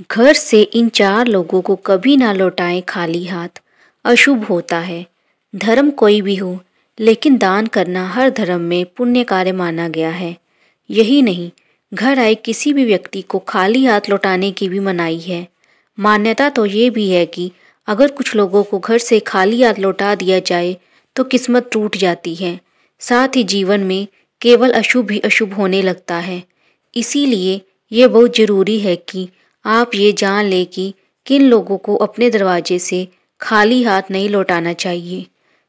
घर से इन चार लोगों को कभी ना लौटाएं खाली हाथ, अशुभ होता है। धर्म कोई भी हो, लेकिन दान करना हर धर्म में पुण्य कार्य माना गया है। यही नहीं, घर आए किसी भी व्यक्ति को खाली हाथ लौटाने की भी मनाही है। मान्यता तो ये भी है कि अगर कुछ लोगों को घर से खाली हाथ लौटा दिया जाए तो किस्मत टूट जाती है। साथ ही जीवन में केवल अशुभ ही अशुभ होने लगता है। इसीलिए ये बहुत ज़रूरी है कि आप ये जान लें कि किन लोगों को अपने दरवाजे से खाली हाथ नहीं लौटाना चाहिए।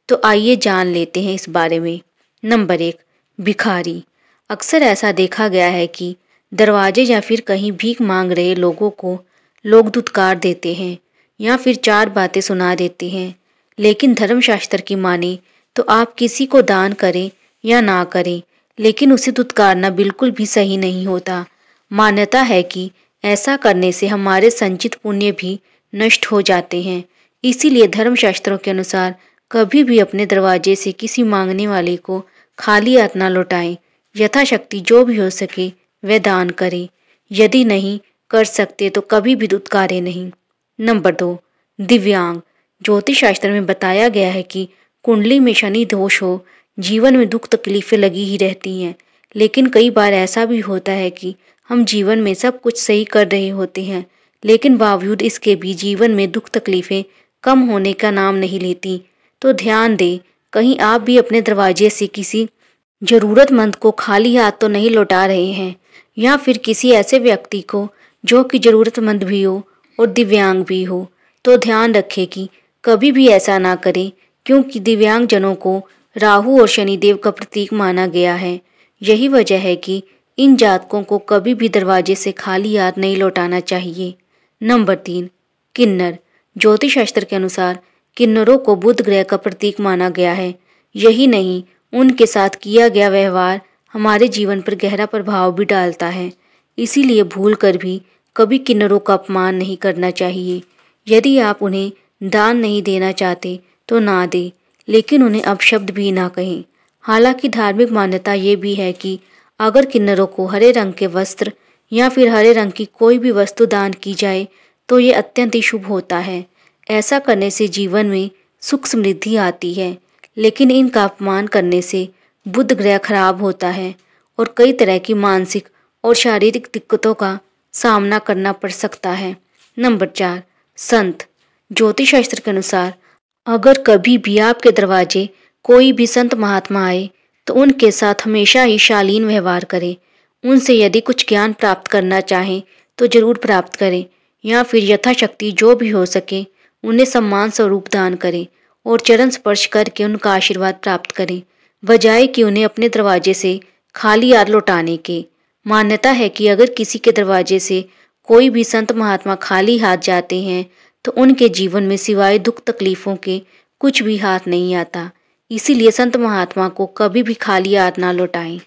तो आइए जान लेते हैं इस बारे में। नंबर 1, भिखारी। अक्सर ऐसा देखा गया है कि दरवाजे या फिर कहीं भीख मांग रहे लोगों को लोग धुतकार देते हैं या फिर चार बातें सुना देते हैं। लेकिन धर्मशास्त्र की माने तो आप किसी को दान करें या ना करें, लेकिन उसे धुतकारना बिल्कुल भी सही नहीं होता। मान्यता है कि ऐसा करने से हमारे संचित पुण्य भी नष्ट हो जाते हैं। इसीलिए धर्मशास्त्रों के अनुसार कभी भी अपने दरवाजे से किसी मांगने वाले को खाली हाथ ना लौटाएं। यथाशक्ति जो भी हो सके वह दान करें। यदि नहीं कर सकते तो कभी भी दुत्कारे नहीं। नंबर 2, दिव्यांग। ज्योतिष शास्त्र में बताया गया है कि कुंडली में शनि दोष हो, जीवन में दुख तकलीफें लगी ही रहती हैं। लेकिन कई बार ऐसा भी होता है कि हम जीवन में सब कुछ सही कर रहे होते हैं, लेकिन बावजूद इसके भी जीवन में दुख तकलीफें कम होने का नाम नहीं लेती। तो ध्यान दें, कहीं आप भी अपने दरवाजे से किसी ज़रूरतमंद को खाली हाथ तो नहीं लौटा रहे हैं, या फिर किसी ऐसे व्यक्ति को जो कि ज़रूरतमंद भी हो और दिव्यांग भी हो। तो ध्यान रखें कि कभी भी ऐसा ना करें, क्योंकि दिव्यांगजनों को राहु और शनिदेव का प्रतीक माना गया है। यही वजह है कि इन जातकों को कभी भी दरवाजे से खाली हाथ नहीं लौटाना चाहिए। नंबर 3, किन्नर। ज्योतिष शास्त्र के अनुसार किन्नरों को बुध ग्रह का प्रतीक माना गया है। यही नहीं, उनके साथ किया गया व्यवहार हमारे जीवन पर गहरा प्रभाव भी डालता है। इसीलिए भूल कर भी कभी किन्नरों का अपमान नहीं करना चाहिए। यदि आप उन्हें दान नहीं देना चाहते तो ना दें, लेकिन उन्हें अपशब्द भी ना कहें। हालांकि धार्मिक मान्यता ये भी है कि अगर किन्नरों को हरे रंग के वस्त्र या फिर हरे रंग की कोई भी वस्तु दान की जाए तो ये अत्यंत ही शुभ होता है। ऐसा करने से जीवन में सुख समृद्धि आती है, लेकिन इनका अपमान करने से बुध ग्रह खराब होता है और कई तरह की मानसिक और शारीरिक दिक्कतों का सामना करना पड़ सकता है। नंबर 4, संत। ज्योतिष शास्त्र के अनुसार अगर कभी भी आपके दरवाजे कोई भी संत महात्मा आए तो उनके साथ हमेशा ही शालीन व्यवहार करें। उनसे यदि कुछ ज्ञान प्राप्त करना चाहें तो जरूर प्राप्त करें, या फिर यथाशक्ति जो भी हो सके उन्हें सम्मान स्वरूप दान करें और चरण स्पर्श करके उनका आशीर्वाद प्राप्त करें, बजाय कि उन्हें अपने दरवाजे से खाली हाथ लौटाने के। मान्यता है कि अगर किसी के दरवाजे से कोई भी संत महात्मा खाली हाथ जाते हैं तो उनके जीवन में सिवाय दुख तकलीफों के कुछ भी हाथ नहीं आता। इसीलिए संत महात्मा को कभी भी खाली हाथ ना लौटाएं।